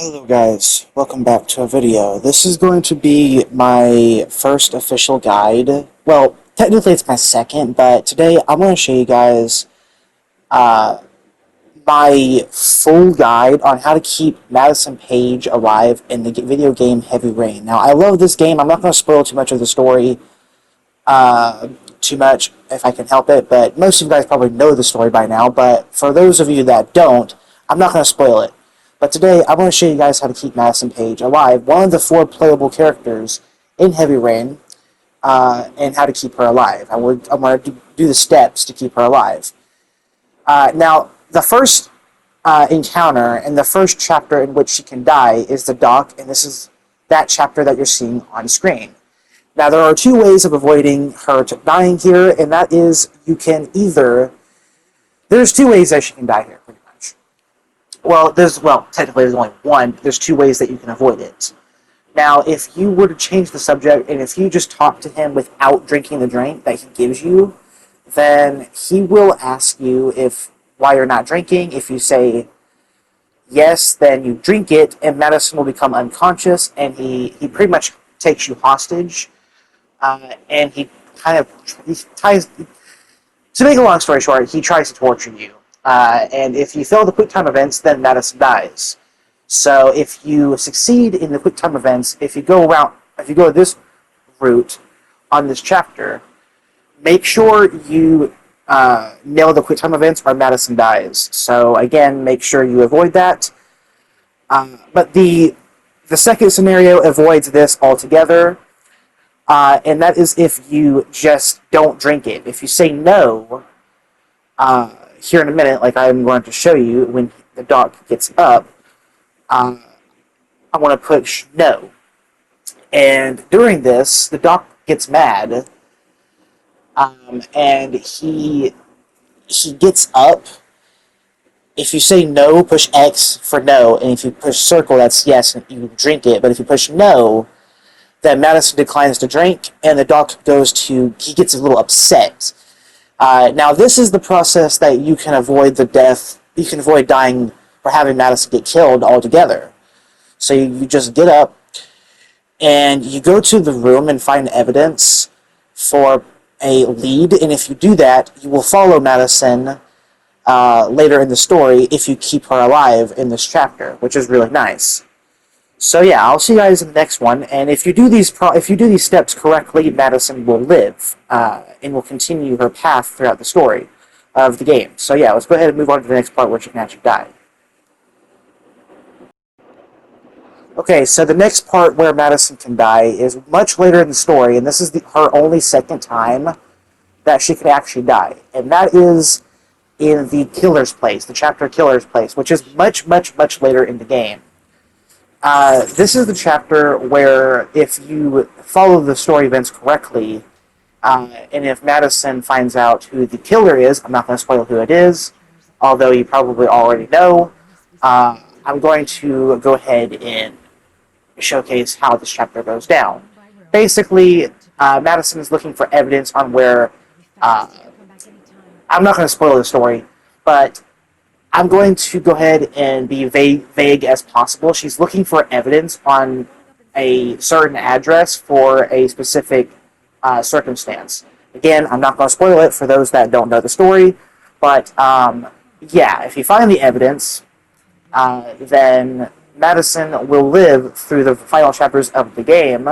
Hello guys, welcome back to a video. This is going to be my first official guide. Well, technically it's my second, but today I'm going to show you guys my full guide on how to keep Madison Paige alive in the video game Heavy Rain. Now, I love this game. I'm not going to spoil too much of the story, too much if I can help it, but most of you guys probably know the story by now, but for those of you that don't, I'm not going to spoil it. But today, I want to show you guys how to keep Madison Paige alive, one of the 4 playable characters in Heavy Rain, and how to keep her alive. I'm going to do the steps to keep her alive. Now, the first encounter and the first chapter in which she can die is the dock, and this is that chapter that you're seeing on screen. Now, there are 2 ways of avoiding her dying here, and that is you can either... There's 2 ways that she can die here, pretty much. Well, technically there's only one. There's 2 ways that you can avoid it. Now, if you were to change the subject, and if you just talk to him without drinking the drink that he gives you, then he will ask you why you're not drinking. If you say yes, then you drink it, and Madison will become unconscious, and he pretty much takes you hostage, and he tries... To make a long story short, he tries to torture you. And if you fail the quick time events, then Madison dies. So if you succeed in the quick time events, if you go this route on this chapter, make sure you nail the quick time events or Madison dies. So again, make sure you avoid that. But the second scenario avoids this altogether, and that is if you just don't drink it. If you say no, here in a minute, like I'm going to show you, when the dog gets up, I want to push no. And during this, the dog gets mad, and he gets up. If you say no, push X for no, and if you push circle, that's yes, and you drink it. But if you push no, then Madison declines to drink, and the dog he gets a little upset. Now, this is the process that you can avoid the death. You can avoid dying or having Madison get killed altogether. So you just get up, and you go to the room and find evidence for a lead. And if you do that, you will follow Madison later in the story if you keep her alive in this chapter, which is really nice. So yeah, I'll see you guys in the next one. And if you do these steps correctly, Madison will live and will continue her path throughout the story of the game. So yeah, let's go ahead and move on to the next part where she can actually die. Okay, so the next part where Madison can die is much later in the story, and this is her only second time that she could actually die, and that is in the Killer's Place, the chapter Killer's Place, which is much, much, much later in the game. This is the chapter where if you follow the story events correctly, and if Madison finds out who the killer is, I'm not going to spoil who it is, although you probably already know, I'm going to go ahead and showcase how this chapter goes down. Basically, Madison is looking for evidence on where... I'm not going to spoil the story, but I'm going to go ahead and be vague as possible. She's looking for evidence on a certain address for a specific circumstance. Again, I'm not going to spoil it for those that don't know the story, but yeah, if you find the evidence, then Madison will live through the final chapters of the game,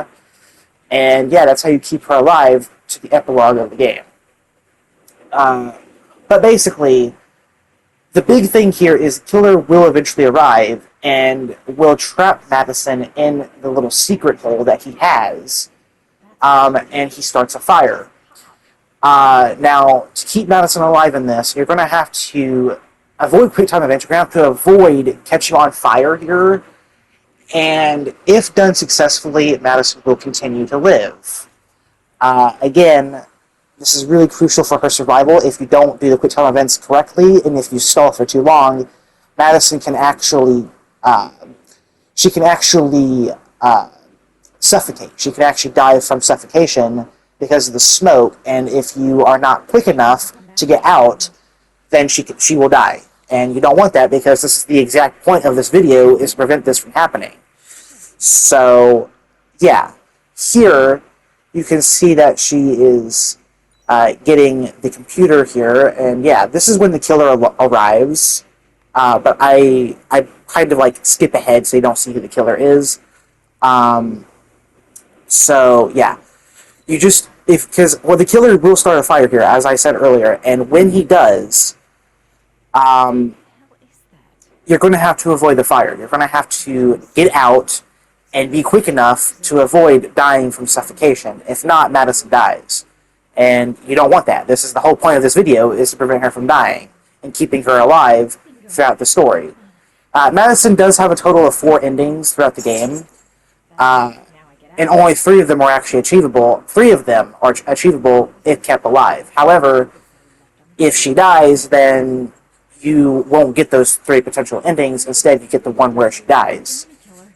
and yeah, that's how you keep her alive to the epilogue of the game. But basically, the big thing here is Killer will eventually arrive and will trap Madison in the little secret hole that he has, and he starts a fire. Now, to keep Madison alive in this, you're going to have to avoid quick time events. You're going to have to avoid catching on fire here, and if done successfully, Madison will continue to live. Again, this is really crucial for her survival. If you don't do the quick time events correctly, and if you stall for too long, Madison can actually, suffocate. She can actually die from suffocation because of the smoke, and if you are not quick enough to get out, then she will die. And you don't want that because this is the exact point of this video, is to prevent this from happening. So, yeah. Here, you can see that she is getting the computer here. And yeah, this is when the killer arrives. But I kind of like skip ahead so you don't see who the killer is. So, yeah. You just, because the killer will start a fire here, as I said earlier. And when he does, you're going to have to avoid the fire. You're going to have to get out and be quick enough to avoid dying from suffocation. If not, Madison dies. And you don't want that. This is the whole point of this video, is to prevent her from dying and keeping her alive throughout the story. Madison does have a total of 4 endings throughout the game. And only 3 of them are actually achievable. 3 of them are achievable if kept alive. However, if she dies, then you won't get those 3 potential endings. Instead, you get the one where she dies,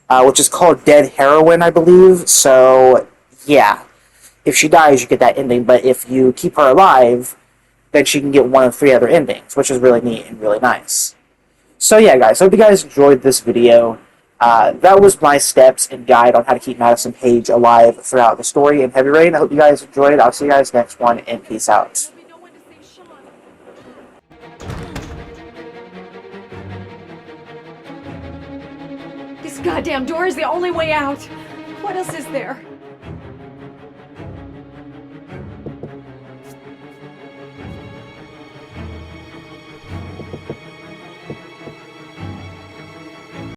which is called Dead Heroine, I believe. So, yeah, if she dies, you get that ending. But if you keep her alive, then she can get one of 3 other endings, which is really neat and really nice. So, yeah, guys, I hope you guys enjoyed this video. That was my steps and guide on how to keep Madison Paige alive throughout the story in Heavy Rain. I hope you guys enjoyed. I'll see you guys next one, and peace out. This goddamn door is the only way out. What else is there?